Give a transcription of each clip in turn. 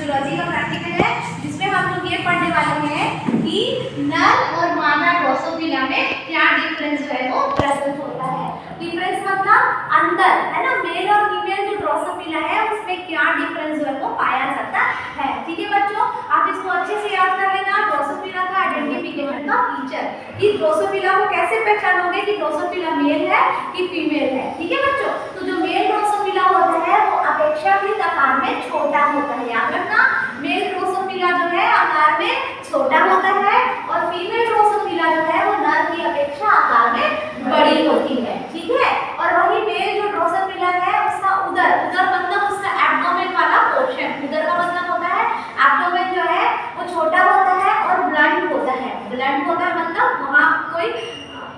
Physiology का practical है जिसमें हम लोग ये पढ़ने वाले हैं कि नर और मादा ड्रोसोफिला में क्या डिफरेंस जो है वो प्रेजेंट होता है। डिफरेंस मतलब अंतर है ना, मेल और फीमेल जो ड्रोसोफिला है उसमें क्या डिफरेंस जो है वो पाया जाता है। ठीक है बच्चों, आप इसको अच्छे से याद कर लेना। ड्रोसोफिला का आइडेंटिफिकेशन का फीचर कि ड्रोसोफिला को कैसे पहचानोगे कि ड्रोसोफिला मेल है कि फीमेल है। ठीक है बच्चों, तो जो मेल ड्रोसोफिला होता है वो अपेक्षाकृत आकार में छोटा होता है। याद रखना, मेल ड्रोसोफिला जो है आकार में छोटा होता है और फीमेल ड्रोसोफिला जो है वो नर की अपेक्षा आकार में बड़ी होती है। ठीक है, और वही मेल जो ड्रोसोफिला है उसका उदर, उदर मतलब उसका एब्डोमेन वाला पोर्शन, उदर का मतलब होता है एब्डोमेन जो है वो छोटा होता है और ब्लंट होता है। ब्लंट होता है मतलब वहाँ कोई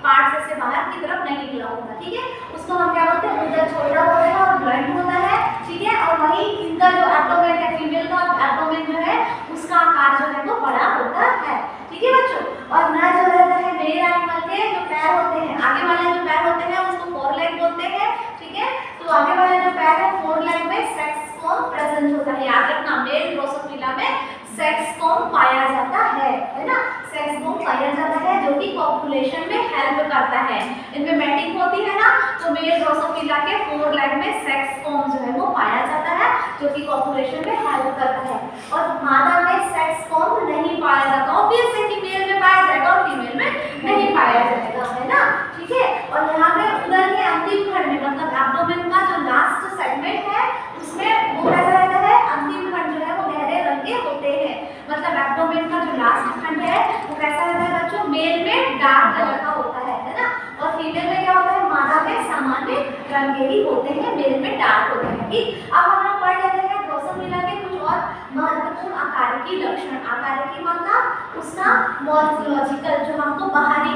पार्ट से बाहर की तरफ नहीं निकला होता। ठीक है, उसको हम क्या बोलते हैं, उदर छोटा होता है और ब्लंट होता है। ठीक है, और वही इनका जो एब्डोमेन है, फीमेल का एब्डोमेन जो है उसका आकार जो है वो बड़ा होता है। ठीक है बच्चों, और नर जो रहता है मेल एनिमल के जो पैर होते हैं, आगे वाले जो पैर होते हैं उसको फोर लेग बोलते हैं। ठीक है, तो आगे वाले जो पैर है फोर लेग में सेक्स कॉम प्रेजेंट होता है। याद रखना, मेल ड्रोसोफिला में सेक्स कॉम पाया जाता है ना, सेक्स कॉम पाया जाता है जो कि कॉपुलेशन में हेल्प करता है। इनमें मैटिंग होती है ना, तो मेल ड्रोसोफिला के फोर लेग में सेक्स कॉम जो है वो पाया जाता है जो कि कॉपुलेशन में हेल्प करता है। और मादा में सेक्स कॉम नहीं पाया जाता। ऑब्वियस है कि मेल में पाया जाएगा और फीमेल में नहीं पाया जाएगा, है ना। ठीक है, और यहाँ पे उदर के अंतिम खंड में मतलब एब्डोमेन का जो लास्ट सेगमेंट है उसमें वो कैसा रहता है, अंतिम खंड जो है वो गहरे रंग के होते हैं। मतलब एब्डोमेन का जो लास्ट खंड है वो कैसा रहता है बच्चों, मेल में डार्क कलर का होता है ना, और फीमेल में क्या होता है, मादा में सामान्य रंग के ही होते हैं, मेल में डार्क होते हैं। ठीक, अब हम लोग पढ़ लेते हैं ड्रोसोफिला के कुछ और महत्वपूर्ण आकारिकी लक्षण। आकारिकी मतलब उसका मॉर्फोलॉजिकल जो हमको बाहरी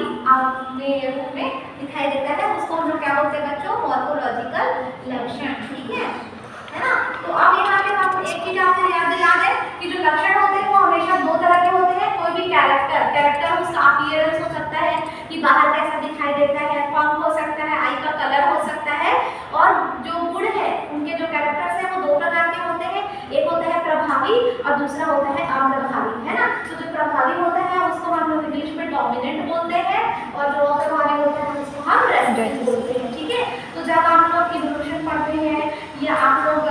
रूप में दिखाई देता है उसको हम लोग क्या बोलते हैं बच्चों, मॉर्फोलॉजिकल लक्षण। ठीक है ना। तो अब यहाँ पे हम एक चीज आपको याद है कि जो लक्षण होते हैं वो हमेशा दो तरह के होते हैं। कोई भी कैरेक्टर उसका अपीयरेंस हो सकता है कि बाहर कैसा दिखाई देता है, पंख हो सकता है, आई का कलर हो सकता है, और जो गुण है उनके जो कैरेक्टर्स हैं वो दो प्रकार के होते हैं। एक होता है प्रभावी और दूसरा होता है अप्रभावी, है ना। तो जो प्रभावी होता है उसको हम लोग इंग्लिश में डोमिनेंट बोलते हैं और जो अप्रभावी होता है उसको हम रेसिस्टेंट बोलते हैं। ठीक है, तो जब आप लोग इवोल्यूशन पढ़ते हैं या आप लोग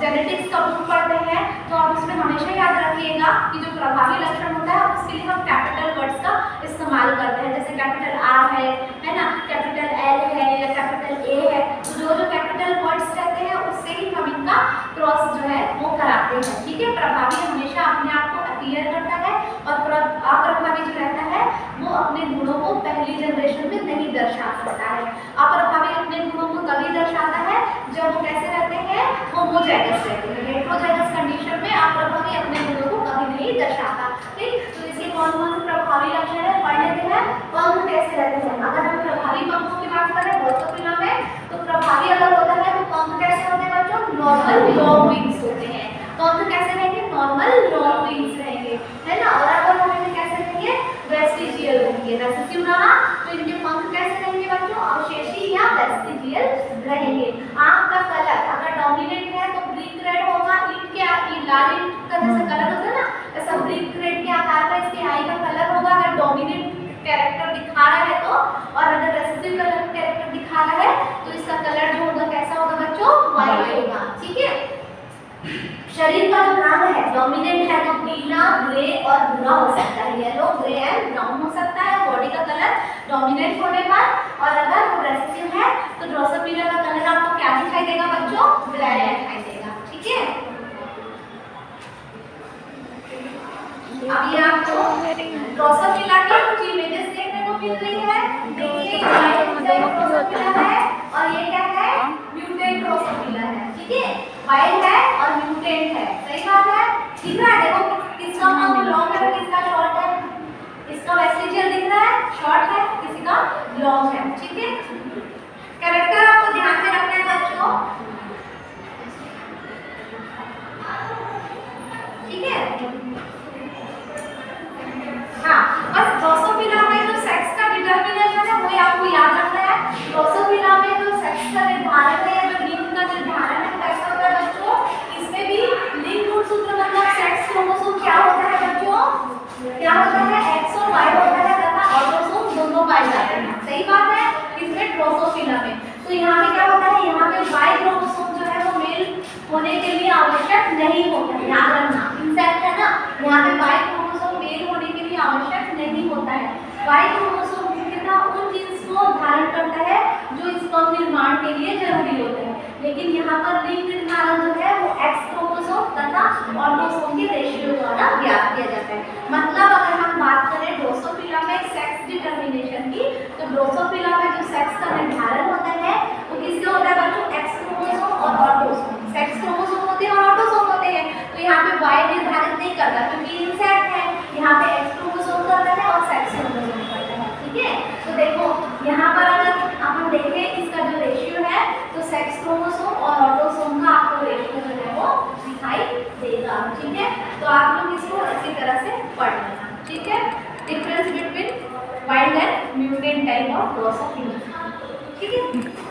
जेनेटिक्स का बुक पढ़ते हैं तो आप उसमें हमेशा याद रखिएगा कि जो प्रभावी लक्षण होता है उसके लिए हम कैपिटल वर्ड्स का इस्तेमाल करते हैं, जैसे कैपिटल आर है ना, कैपिटल एल है या कैपिटल ए है। तो जो जो कैपिटल वर्ड्स रहते हैं उससे ही हम इनका क्रॉस जो है वो कराते हैं। ठीक है, प्रभावी हमेशा अपने आप को अपीयर करता है और अप्रभावी जो रहता है वो अपने गुणों को पहली जनरेशन में नहीं दर्शा सकता है। अप्रभावी अपने गुणों को तभी दर्शाता है जब वो कैसे रहते हैं, होमोजाइगस रहते हैं। हेटेरोजाइगस कंडीशन में अप्रभावी अपने गुणों को कभी नहीं दर्शाता। ठीक, तो इसके कौन कौन से प्रभावी लक्षण है पढ़ लेते हैं। पंख कैसे रहते हैं, अगर हम प्रभावी पंखों की बात करें ड्रोसोफिला में तो प्रभावी अगर होता है तो पंख कैसे होते हैं बच्चों, नॉर्मल लॉन्ग विंग्स होते हैं। पंख कैसे रहेंगे, नॉर्मल लॉन्ग विंग्स रहेंगे, है ना। और अगर हमें कैसे रहेंगे, वेस्टिजियल रहेंगे। रेसिसिव रहा तो इनके पंख कैसे रहेंगे बच्चों, अवशेषी या वेस्टिजियल रहेंगे। आंख का कलर अगर डोमिनेंट है तो ब्रिक रेड होगा, ईंट के लाल ईंट का जैसे कलर होता है ना, ऐसा ब्रिक रेड के आकार का इसके आई का कलर होगा अगर डोमिनेंट कैरेक्टर दिखा रहा है तो। और अगर रेसिसिव कलर कैरेक्टर दिखा रहा है तो इसका कलर जो होगा कैसा होगा बच्चों, व्हाइट होगा। ठीक है, शरीर का जो रंग है डोमिनेंट है तो पीला, ग्रे और भूरा हो सकता है, येलो, ग्रे एंड ब्राउन हो सकता है बॉडी का कलर डोमिनेंट होने पर। और अगर वो रेसिसिव है तो ड्रोसोफिला का कलर आपको क्या दिखाई देगा बच्चों, ग्रे दिखाई देगा। ठीक है, अब ये आपको ड्रोसोफिला की कुछ इमेजेस देखने को मिल रही है। देखिए ड्रोसोफिला है और ये क्या है, म्यूटेंट ड्रोसोफिला है। ठीक है, वाइल्ड है और म्यूटेंट है, सही बात है। दिख रहा है, देखो किसका पंख लॉन्ग है किसका शॉर्ट है, इसका वेस्टिजियल दिख रहा है शॉर्ट है, किसी का लॉन्ग है। ठीक है, कैरेक्टर आपको ध्यान में रखना है बच्चों। ठीक है, हाँ, बस ड्रोसोफिला में जो सेक्स का डिटरमिनेशन है वो आपको याद रखना है। ड्रोसोफिला में जो सेक्स का निर्धारण है, जो लिंग का निर्धारण है कैसा होता है बच्चों, इसमें भी लिंग गुणसूत्र मतलब क्या होता है, एक्स और वाई होता है तथा ऑटोसोम दोनों पाए जाते हैं। सही बात है, इसमें ड्रोसोफिला में। तो यहाँ पे क्या होता है, यहाँ पे वाई क्रोमोसोम जो है वो मेल होने के लिए आवश्यक नहीं होता है, याद रखना। इंसेक्ट है ना, यहाँ पे वाई क्रोमोसोम मेल होने के लिए आवश्यक नहीं होता है। वाई क्रोमोसोम मुख्यतः उन जीन्स को धारण करता है जो स्पर्म निर्माण के लिए जरूरी होते हैं, लेकिन यहाँ पर लिंग निर्धारण जो है वो एक्स क्रोमोसोम तथा ऑटोसोम के रेशियो द्वारा ज्ञात किया जाता है। मतलब अगर हम बात करें ड्रोसोफिला में सेक्स डिटर्मिनेशन की, तो ड्रोसोफिला में जो सेक्स का निर्धारण होता है वो किससे होता है बच्चों, एक्स क्रोमोसोम और ऑटोसोम। सेक्स क्रोमोसोम होते हैं और ऑटोसोम होते हैं। तो यहाँ पे वाई निर्धारित नहीं करता क्योंकि इंसेक्ट है, यहाँ पे एक्स क्रोमोसोम करता है और सेक्स क्रोमोसोम करता है। ठीक है, तो देखो यहाँ पर अगर अपन देखें इसका जो रेशियो है तो सेक्स क्रोमोसोम और ऑटोसोम का आपको रेशियो जो है वो दिखाई देगा। ठीक है, तो आप लोग इसको इसी तरह से पढ़ लेना। ठीक है, difference between wild and mutant type of Drosophila. ठीक है।